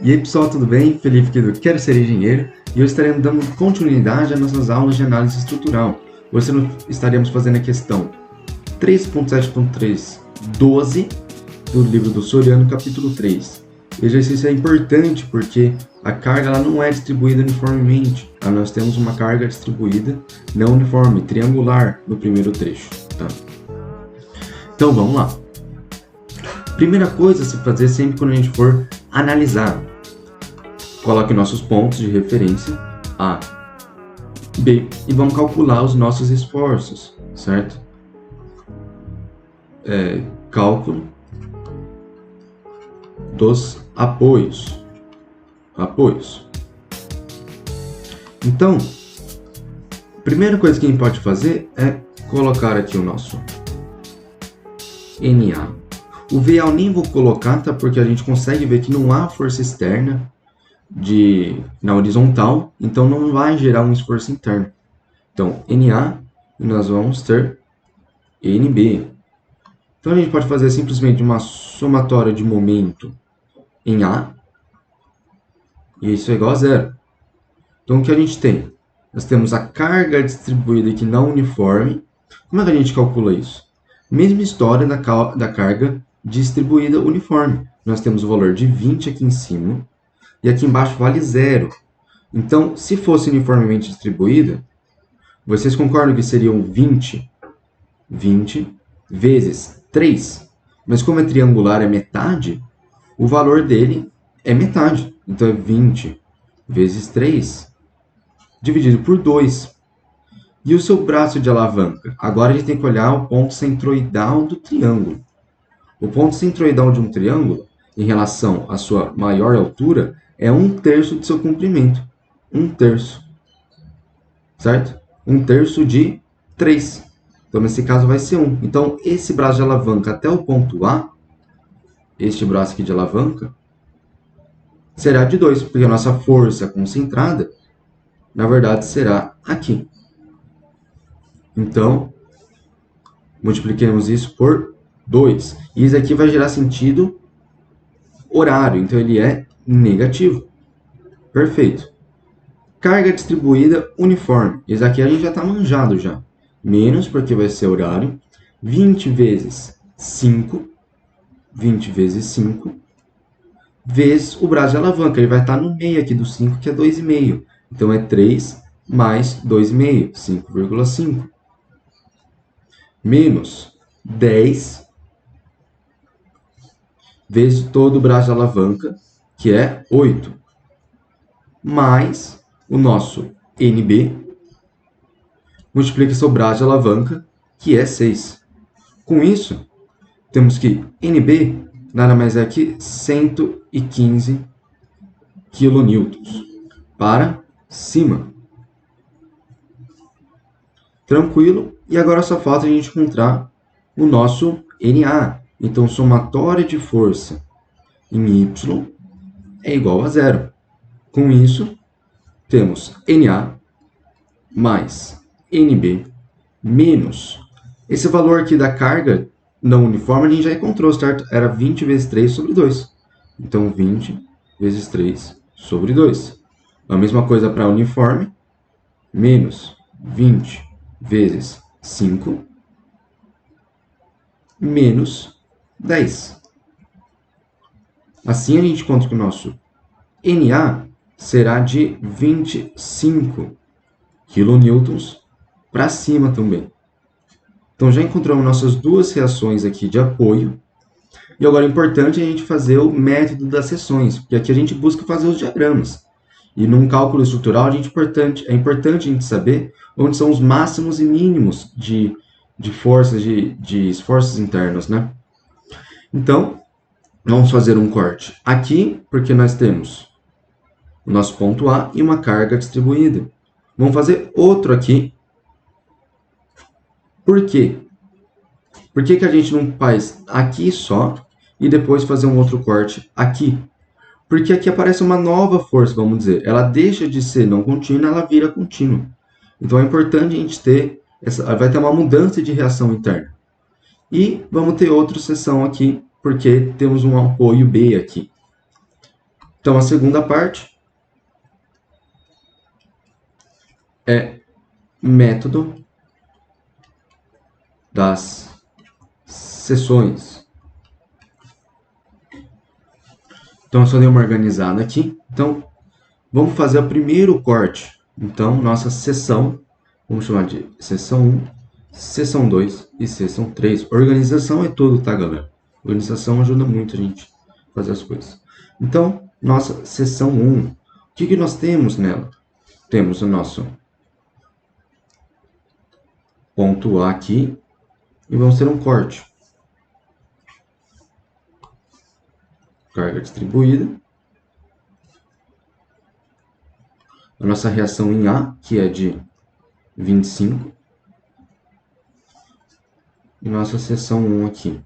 E aí pessoal, tudo bem? Felipe aqui do Quero Ser Engenheiro e hoje estaremos dando continuidade às nossas aulas de análise estrutural. Hoje estaremos fazendo a questão 3.7.3.12 do livro do Soriano, capítulo 3. O exercício é importante porque a carga ela não é distribuída uniformemente. Nós temos uma carga distribuída não uniforme, triangular, no primeiro trecho. Tá? Então vamos lá. Primeira coisa a se fazer sempre quando a gente for analisar. Coloque nossos pontos de referência A, B e vamos calcular os nossos esforços, certo? Cálculo dos apoios. Então, a primeira coisa que a gente pode fazer é colocar aqui o nosso NA. O VA eu nem vou colocar, tá? Porque a gente consegue ver que não há força externa na horizontal, então não vai gerar um esforço interno. Então, NA, e nós vamos ter NB. Então, a gente pode fazer simplesmente uma somatória de momento em A, e isso é igual a zero. Então, o que a gente tem? Nós temos a carga distribuída aqui não uniforme. Como é que a gente calcula isso? Mesma história da carga distribuída uniforme. Nós temos o valor de 20 aqui em cima, e aqui embaixo vale zero. Então, se fosse uniformemente distribuída, vocês concordam que seriam 20 vezes 3? Mas como é triangular, é metade, o valor dele é metade. Então, é 20 vezes 3 dividido por 2. E o seu braço de alavanca? Agora a gente tem que olhar o ponto centroidal do triângulo. O ponto centroidal de um triângulo, em relação à sua maior altura, é 1/3 do seu comprimento. 1/3. Certo? 1/3 de 3. Então, nesse caso, vai ser 1. Então, esse braço de alavanca até o ponto A, este braço aqui de alavanca, será de 2, porque a nossa força concentrada, na verdade, será aqui. Então, multipliquemos isso por 2. E isso aqui vai gerar sentido horário, então ele é negativo. Perfeito. Carga distribuída uniforme. Isso aqui a gente já está manjado já. Menos, porque vai ser horário. 20 vezes 5. 20 vezes 5. Vezes o braço de alavanca. Ele vai estar no meio aqui do 5, que é 2,5. Então, é 3 mais 2,5. 5,5. Menos 10 vezes todo o braço de alavanca, que é 8. Mais o nosso NB, multiplica seu braço de alavanca, que é 6. Com isso, temos que NB nada mais é que 115 kN para cima. Tranquilo? E agora só falta a gente encontrar o nosso NA. Então, somatória de força em Y é igual a zero. Com isso, temos NA mais NB menos esse valor aqui da carga não uniforme, a gente já encontrou, certo? Era 20 vezes 3 sobre 2. Então, 20 vezes 3 sobre 2. A mesma coisa para uniforme, menos 20 vezes 5 menos 10. Assim, a gente encontra que o nosso NA será de 25 kN para cima também. Então, já encontramos nossas duas reações aqui de apoio. E agora é importante a gente fazer o método das seções, porque aqui a gente busca fazer os diagramas. E num cálculo estrutural, é importante a gente saber onde são os máximos e mínimos de forças, de esforços internos, né? Então, vamos fazer um corte aqui, porque nós temos o nosso ponto A e uma carga distribuída. Vamos fazer outro aqui. Por quê? Por que a gente não faz aqui só e depois fazer um outro corte aqui? Porque aqui aparece uma nova força, vamos dizer. Ela deixa de ser não contínua, ela vira contínua. Então, é importante a gente ter vai ter uma mudança de reação interna. E vamos ter outra seção aqui, porque temos um apoio B aqui. Então, a segunda parte é método das seções. Então, eu só dei uma organizada aqui. Então, vamos fazer o primeiro corte. Então, nossa seção, vamos chamar de seção 1, seção 2 e seção 3. Organização é tudo, tá, galera? Organização ajuda muito a gente a fazer as coisas. Então, nossa seção 1, o que nós temos nela? Temos o nosso ponto A aqui e vamos ter um corte. Carga distribuída. A nossa reação em A, que é de 25. E nossa seção 1 aqui.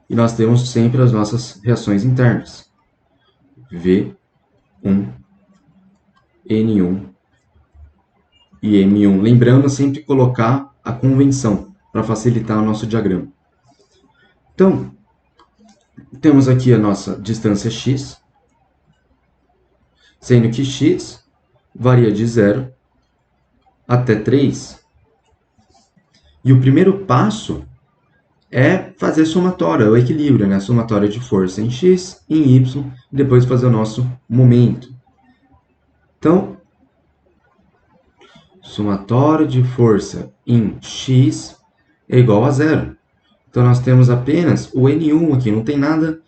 E nós temos sempre as nossas reações internas. V1, N1 e M1. Lembrando sempre colocar a convenção para facilitar o nosso diagrama. Então, temos aqui a nossa distância x, sendo que x varia de 0 até 3. E o primeiro passo é fazer somatória, o equilíbrio, né? Somatória de força em x e em y, e depois fazer o nosso momento. Então, somatória de força em x é igual a 0. Então, nós temos apenas o N1 aqui, não tem nada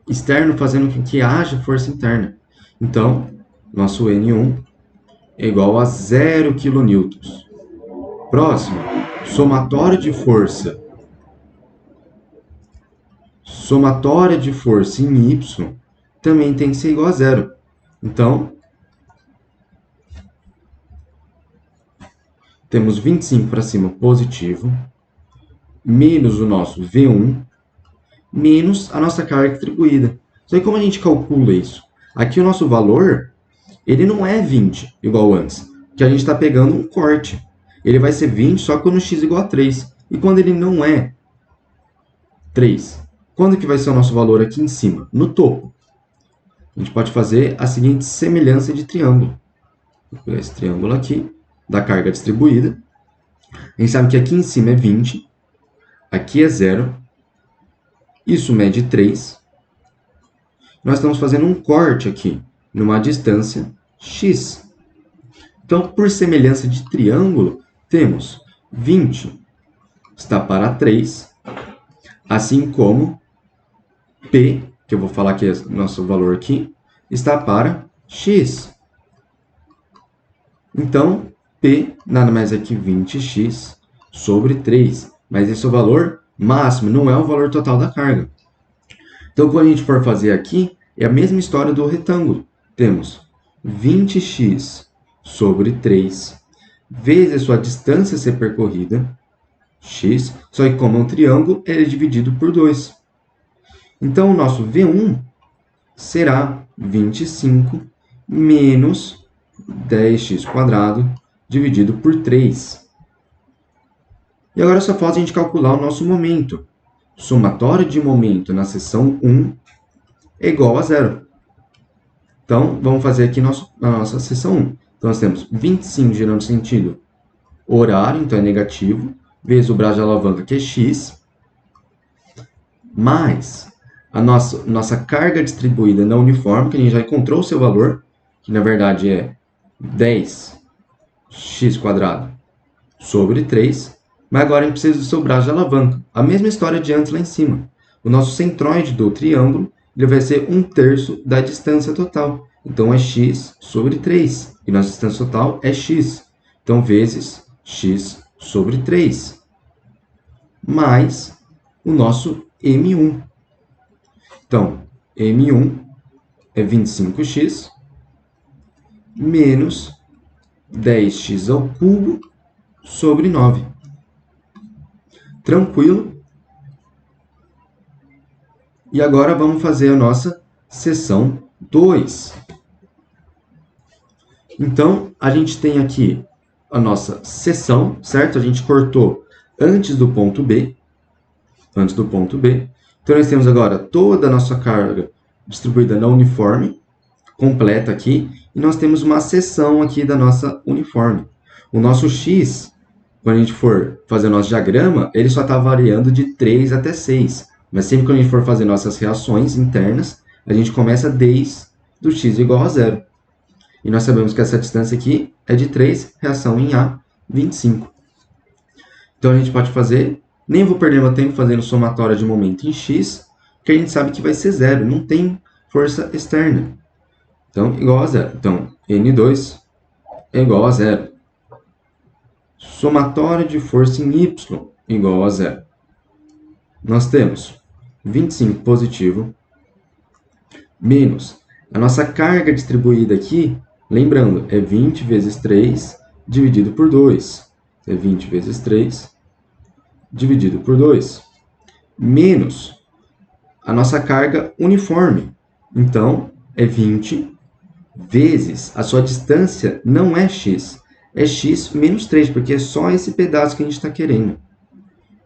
externo fazendo com que haja força interna. Então, nosso N1 é igual a 0 kN. Próximo, somatória de força. Somatória de força em y também tem que ser igual a 0. Então, temos 25 para cima positivo, menos o nosso V1, menos a nossa carga distribuída. Só que como a gente calcula isso? Aqui o nosso valor, ele não é 20, igual antes, porque a gente está pegando um corte. Ele vai ser 20 só quando x é igual a 3. E quando ele não é 3? Quando que vai ser o nosso valor aqui em cima? No topo. A gente pode fazer a seguinte semelhança de triângulo. Vou pegar esse triângulo aqui, da carga distribuída. A gente sabe que aqui em cima é 20, aqui é 0, isso mede 3. Nós estamos fazendo um corte aqui, numa distância x. Então, por semelhança de triângulo, temos 20 está para 3, assim como P, que eu vou falar que é nosso valor aqui, está para x. Então, P nada mais é que 20x sobre 3. Mas esse é o valor máximo, não é o valor total da carga. Então, quando a gente for fazer aqui, é a mesma história do retângulo. Temos 20x sobre 3, vezes a sua distância a ser percorrida, x, só que como é um triângulo, ele é dividido por 2. Então, o nosso V1 será 25 menos 10x² dividido por 3. E agora só falta a gente calcular o nosso momento. Somatório de momento na seção 1 é igual a 0. Então, vamos fazer aqui na nossa seção 1. Então, nós temos 25 girando sentido horário, então é negativo, vezes o braço de alavanca, que é x, mais a nossa carga distribuída na uniforme, que a gente já encontrou o seu valor, que na verdade é 10x² sobre 3, mas agora a gente precisa do seu braço de alavanca. A mesma história de antes lá em cima. O nosso centroide do triângulo ele vai ser 1/3 da distância total. Então, é x sobre 3. E nossa distância total é x. Então, vezes x sobre 3. Mais o nosso M1. Então, M1 é 25x menos 10x ao cubo sobre 9. Tranquilo? E agora vamos fazer a nossa seção 2. Então, a gente tem aqui a nossa seção, certo? A gente cortou antes do ponto B. Então, nós temos agora toda a nossa carga distribuída na uniforme, completa aqui, e nós temos uma seção aqui da nossa uniforme. O nosso x, quando a gente for fazer o nosso diagrama, ele só está variando de 3 até 6. Mas sempre que a gente for fazer nossas reações internas, a gente começa desde o x igual a 0. E nós sabemos que essa distância aqui é de 3, reação em A, 25. Então, a gente pode fazer, nem vou perder meu tempo fazendo somatória de momento em x, porque a gente sabe que vai ser 0, não tem força externa. Então, igual a 0. Então, N2 é igual a 0. Somatória de força em Y igual a 0. Nós temos 25 positivo menos a nossa carga distribuída aqui, lembrando, é 20 vezes 3 dividido por 2. É 20 vezes 3 dividido por 2. Menos a nossa carga uniforme. Então, é 20 vezes a sua distância não é x. É x menos 3, porque é só esse pedaço que a gente está querendo.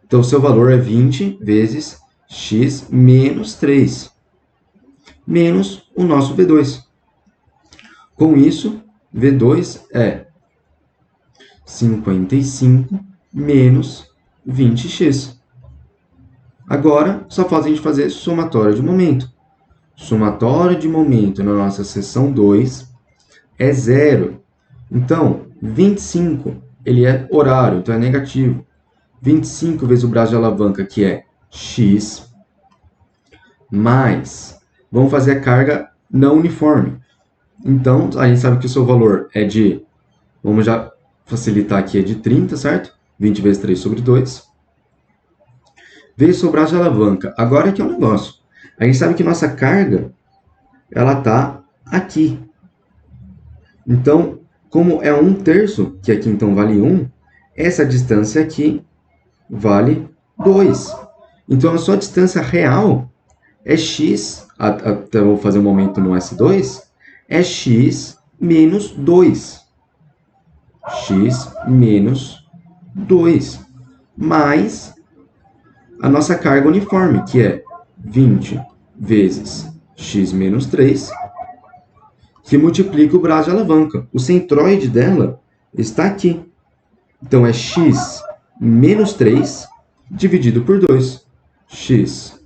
Então, o seu valor é 20 vezes x menos 3. Menos o nosso V2. Com isso, V2 é 55 menos 20x. Agora, só falta a gente fazer somatória de momento. Somatória de momento na nossa seção 2 é 0. Então, 25, ele é horário, então é negativo. 25 vezes o braço de alavanca, que é x, mais, vamos fazer a carga não uniforme. Então, a gente sabe que o seu valor é de, vamos já facilitar aqui, é de 30, certo? 20 vezes 3 sobre 2. Vezes o braço de alavanca. Agora aqui é um negócio. A gente sabe que nossa carga, ela está aqui. Então, como é 1/3, que aqui então vale 1, essa distância aqui vale 2. Então, a sua distância real é x, até vou fazer um momento no S2, é x menos 2. X menos 2. Mais a nossa carga uniforme, que é 20 vezes x menos 3, que multiplica o braço de alavanca. O centroide dela está aqui. Então, é x menos 3 dividido por 2. X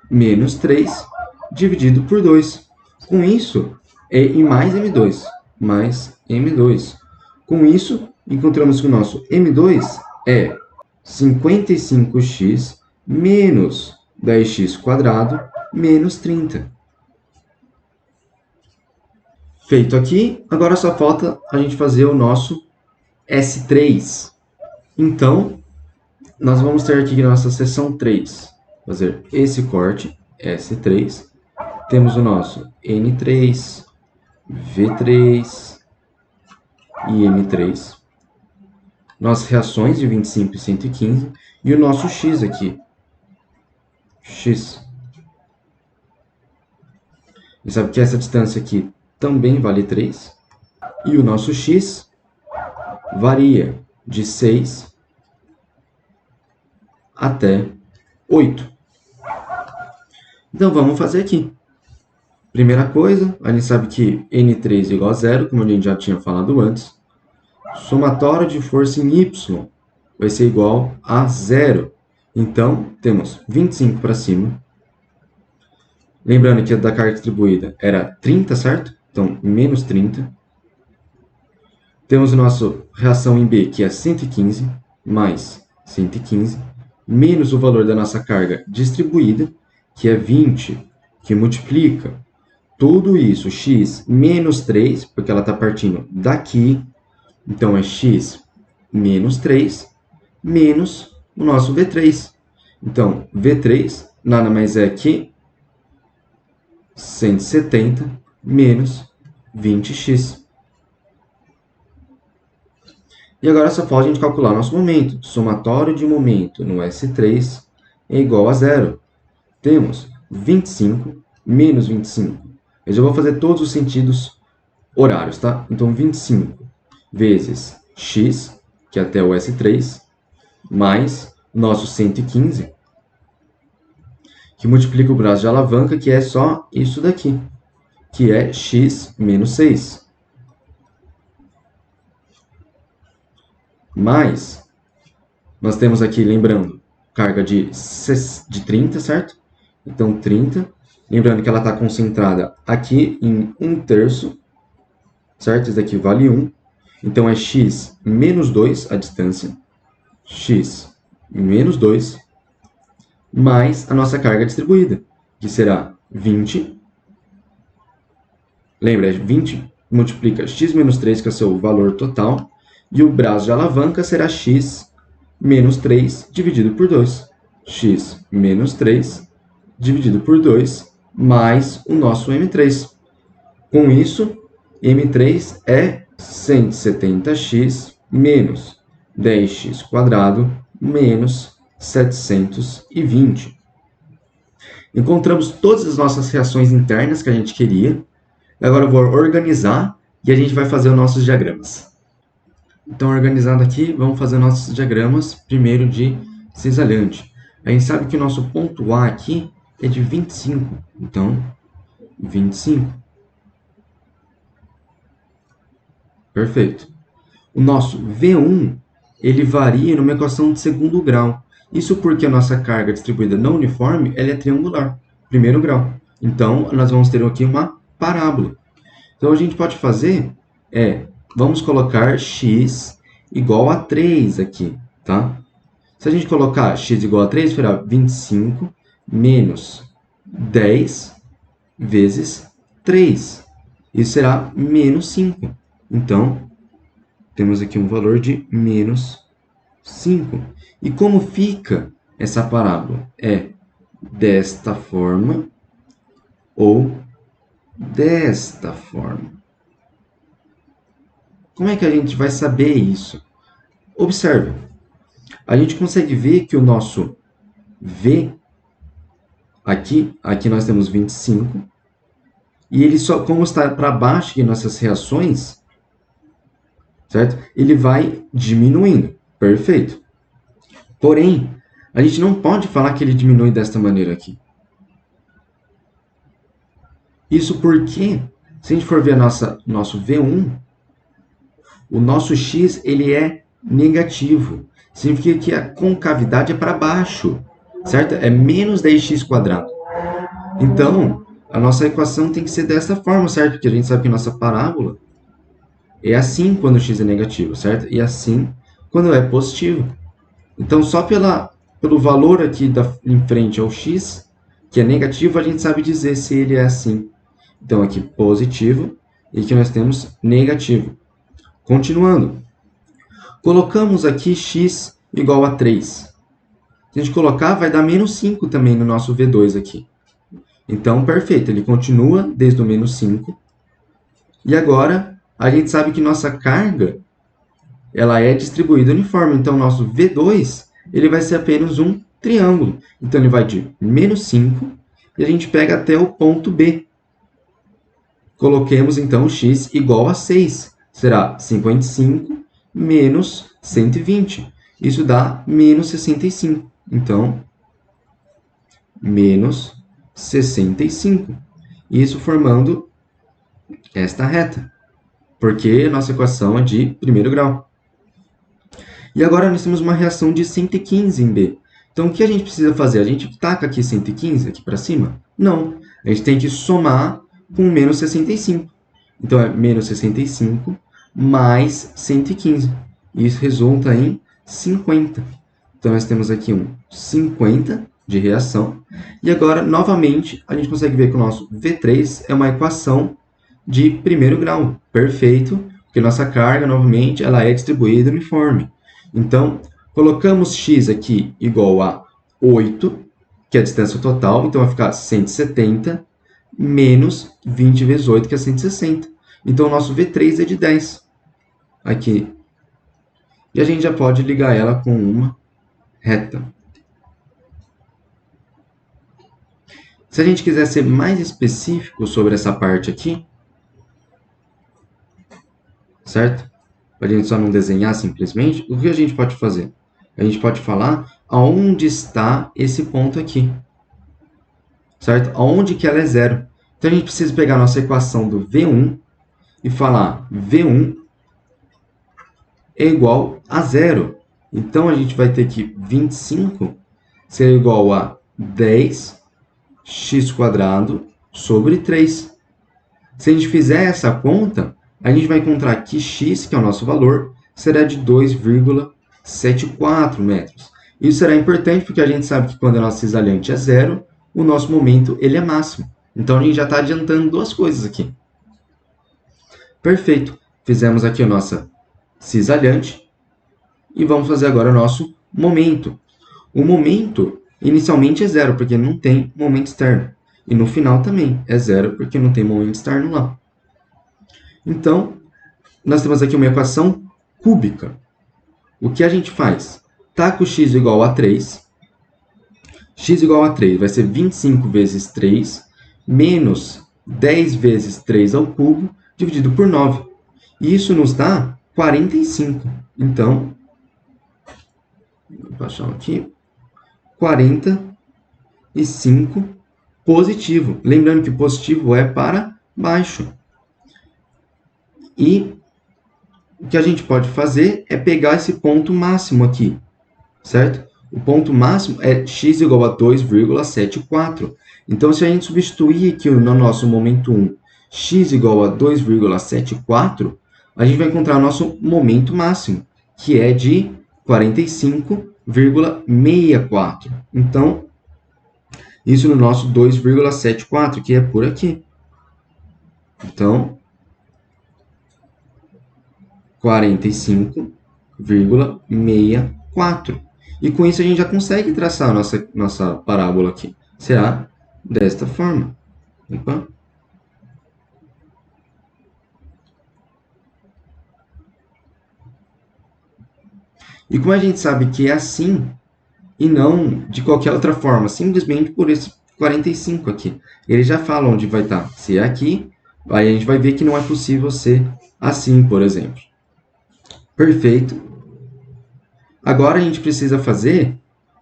menos 3 dividido por 2. Com isso, é I mais M2. Mais M2. Com isso, encontramos que o nosso M2 é 55x menos 10x² menos 30. Feito aqui, agora só falta a gente fazer o nosso S3. Então, nós vamos ter aqui na nossa seção 3, fazer esse corte, S3. Temos o nosso N3, V3 e M3. Nossas reações de 25 e 115. E o nosso X aqui. X. E sabe que essa distância aqui também vale 3. E o nosso X varia de 6 até 8. Então, vamos fazer aqui. Primeira coisa, a gente sabe que N3 é igual a 0, como a gente já tinha falado antes. Somatório de força em Y vai ser igual a 0. Então, temos 25 para cima. Lembrando que a da carga distribuída era 30, certo? Então, menos 30. Temos a nossa reação em B, que é 115, mais 115, menos o valor da nossa carga distribuída, que é 20, que multiplica tudo isso, x menos 3, porque ela está partindo daqui. Então, é x menos 3, menos o nosso V3. Então, V3 nada mais é que 170 menos 20x. E agora só falta a gente calcular nosso momento. Somatório de momento no S3 é igual a 0. Temos 25 menos 25. Eu já vou fazer todos os sentidos horários, tá? Então, 25 vezes x, que é até o S3, mais nosso 115. que multiplica o braço de alavanca, que é só isso daqui, que é x menos 6. Mais, nós temos aqui, lembrando, carga de 30, certo? Então, 30. Lembrando que ela está concentrada aqui em 1/3, certo? Isso daqui vale 1. Então, é x menos 2 a distância. X menos 2 mais a nossa carga distribuída, que será 20. Lembra, 20 multiplica x menos 3, que é o seu valor total, e o braço de alavanca será x menos 3 dividido por 2. X menos 3 dividido por 2 mais o nosso M3. Com isso, M3 é 170x menos 10x² menos 720. Encontramos todas as nossas reações internas que a gente queria. Agora eu vou organizar e a gente vai fazer os nossos diagramas. Então, organizado aqui, vamos fazer nossos diagramas, primeiro de cisalhante. A gente sabe que o nosso ponto A aqui é de 25. Então, 25. Perfeito. O nosso V1, ele varia numa equação de segundo grau. Isso porque a nossa carga distribuída não uniforme, ela é triangular, primeiro grau. Então, nós vamos ter aqui uma parábola. Então, a gente pode fazer vamos colocar x igual a 3 aqui, tá? Se a gente colocar x igual a 3, será 25 menos 10 vezes 3. Isso será menos 5. Então, temos aqui um valor de menos 5. E como fica essa parábola? É desta forma ou desta forma. Como é que a gente vai saber isso? Observe. A gente consegue ver que o nosso V, aqui nós temos 25, e ele só, como está para baixo aqui nossas reações, certo? Ele vai diminuindo. Perfeito. Porém, a gente não pode falar que ele diminui desta maneira aqui. Isso porque, se a gente for ver nosso V1, o nosso x ele é negativo. Significa que a concavidade é para baixo, certo? É menos 10x². Então, a nossa equação tem que ser dessa forma, certo? Porque a gente sabe que a nossa parábola é assim quando o x é negativo, certo? E assim quando é positivo. Então, só pelo valor aqui em frente ao x, que é negativo, a gente sabe dizer se ele é assim. Então, aqui positivo e aqui nós temos negativo. Continuando. Colocamos aqui x igual a 3. Se a gente colocar, vai dar menos 5 também no nosso V2 aqui. Então, perfeito. Ele continua desde o menos 5. E agora, a gente sabe que nossa carga ela é distribuída uniforme. Então, nosso V2 ele vai ser apenas um triângulo. Então, ele vai de menos 5 e a gente pega até o ponto B. Coloquemos, então, x igual a 6. Será 55 menos 120. Isso dá menos 65. Então, menos 65. Isso formando esta reta. Porque a nossa equação é de primeiro grau. E agora nós temos uma reação de 115 em B. Então, o que a gente precisa fazer? A gente taca aqui 115 aqui para cima? Não. A gente tem que somar com menos 65. Então, é menos 65 mais 115. Isso resulta em 50. Então, nós temos aqui um 50 de reação. E agora, novamente, a gente consegue ver que o nosso V3 é uma equação de primeiro grau. Perfeito, porque nossa carga, novamente, ela é distribuída uniforme. Então, colocamos x aqui igual a 8, que é a distância total. Então, vai ficar 170 menos 20 vezes 8, que é 160. Então, o nosso V3 é de 10. Aqui. E a gente já pode ligar ela com uma reta. Se a gente quiser ser mais específico sobre essa parte aqui, certo? Para a gente só não desenhar simplesmente, o que a gente pode fazer? A gente pode falar aonde está esse ponto aqui. certo? Aonde que ela é zero? Então a gente precisa pegar a nossa equação do V1 e falar V1 é igual a zero. Então a gente vai ter que 25 ser igual a 10x² sobre 3. Se a gente fizer essa conta, a gente vai encontrar que x, que é o nosso valor, será de 2,74 metros. Isso será importante porque a gente sabe que quando a nossa cisalhante é zero, o nosso momento ele é máximo. Então a gente já está adiantando duas coisas aqui. Perfeito. Fizemos aqui a nossa cisalhante e vamos fazer agora o nosso momento. O momento inicialmente é zero, porque não tem momento externo. E no final também é zero, porque não tem momento externo lá. Então, nós temos aqui uma equação cúbica. O que a gente faz? Está com x igual a 3. X igual a 3 vai ser 25 vezes 3, menos 10 vezes 3 ao cubo, dividido por 9. E isso nos dá 45. Então, vou baixar aqui. 45 positivo. Lembrando que positivo é para baixo. E o que a gente pode fazer é pegar esse ponto máximo aqui, certo? O ponto máximo é x igual a 2,74. Então, se a gente substituir aqui no nosso momento 1, x igual a 2,74, a gente vai encontrar o nosso momento máximo, que é de 45,64. Então, isso no nosso 2,74, que é por aqui. Então, 45,64. E com isso a gente já consegue traçar a nossa parábola aqui. Será desta forma. Opa. E como a gente sabe que é assim, e não de qualquer outra forma, simplesmente por esse 45 aqui. Ele já fala onde vai estar. Se é aqui, aí a gente vai ver que não é possível ser assim, por exemplo. Perfeito. Agora a gente precisa fazer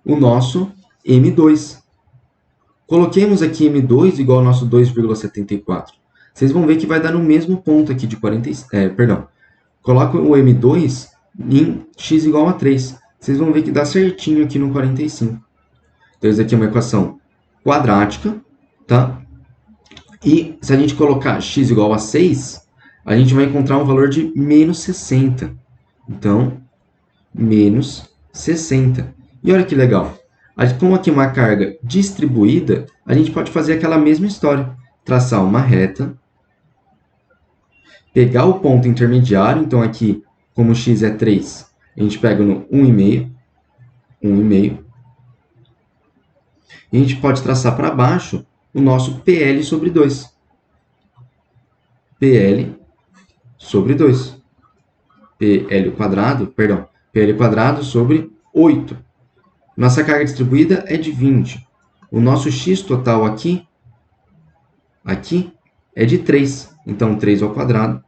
o nosso M2. Coloquemos aqui M2 igual ao nosso 2,74. Vocês vão ver que vai dar no mesmo ponto aqui de 40. Perdão. Coloca o M2 em x igual a 3. Vocês vão ver que dá certinho aqui no 45. Então, isso aqui é uma equação quadrática, tá? E se a gente colocar x igual a 6, a gente vai encontrar um valor de menos 60. Então, menos 60. E olha que legal. Como aqui é uma carga distribuída, a gente pode fazer aquela mesma história. Traçar uma reta, pegar o ponto intermediário. Então, aqui, como x é 3, a gente pega no 1,5. 1,5. E a gente pode traçar para baixo o nosso PL sobre 2. PL sobre 2. PL quadrado sobre 8. Nossa carga distribuída é de 20. O nosso x total aqui é de 3. Então, 3 ao quadrado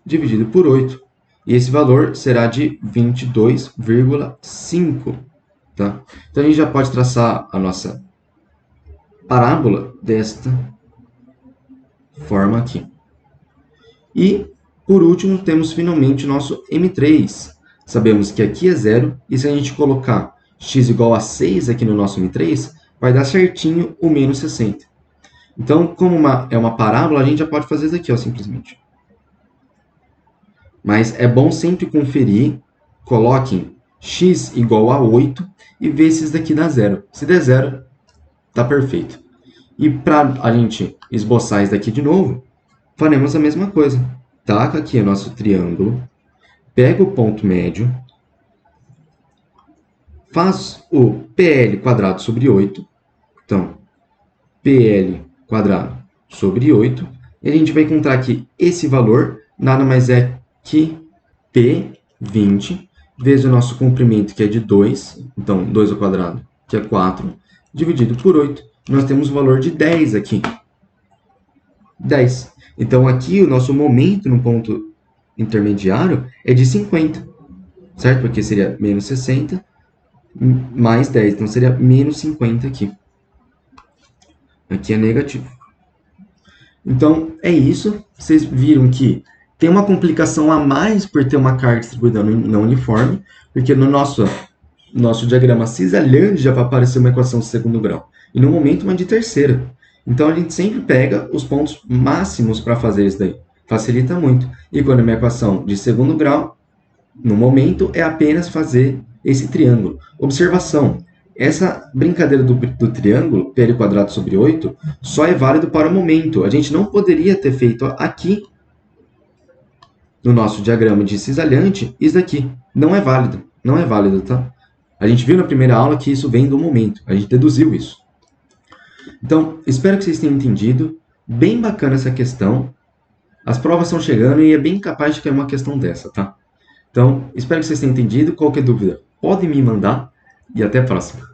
dividido por 8. E esse valor será de 22,5. Tá? Então, a gente já pode traçar a nossa parábola desta forma aqui. E, por último, temos finalmente o nosso M3. Sabemos que aqui é zero, e se a gente colocar x igual a 6 aqui no nosso M3, vai dar certinho o menos 60. Então, como é uma parábola, a gente já pode fazer isso aqui, ó, simplesmente. Mas é bom sempre conferir, coloquem x igual a 8 e ver se isso daqui dá zero. Se der zero, tá perfeito. E para a gente esboçar isso daqui de novo, faremos a mesma coisa. Taca aqui o nosso triângulo, pega o ponto médio, faz o PL quadrado sobre 8. Então, PL quadrado sobre 8. E a gente vai encontrar que esse valor nada mais é que P20 vezes o nosso comprimento, que é de 2. Então, 2 ao quadrado, que é 4, dividido por 8. Nós temos o valor de 10 aqui. 10. Então, aqui o nosso momento no ponto intermediário é de 50. Certo? Porque seria menos 60 mais 10. Então, seria menos 50 aqui. Aqui é negativo. Então, é isso. Vocês viram que tem uma complicação a mais por ter uma carga distribuída não uniforme, porque no nosso diagrama cisalhante já vai aparecer uma equação de segundo grau. E no momento, uma de terceira. Então, a gente sempre pega os pontos máximos para fazer isso daí. Facilita muito. E quando é uma equação de segundo grau, no momento, é apenas fazer esse triângulo. Observação. Essa brincadeira do triângulo, πr quadrado sobre 8, só é válido para o momento. A gente não poderia ter feito aqui, no nosso diagrama de cisalhante, isso daqui. Não é válido. Não é válido, tá? A gente viu na primeira aula que isso vem do momento. A gente deduziu isso. Então, espero que vocês tenham entendido. Bem bacana essa questão. As provas estão chegando e é bem capaz de cair uma questão dessa, tá? Então, espero que vocês tenham entendido. Qualquer dúvida, podem me mandar. E até a próxima.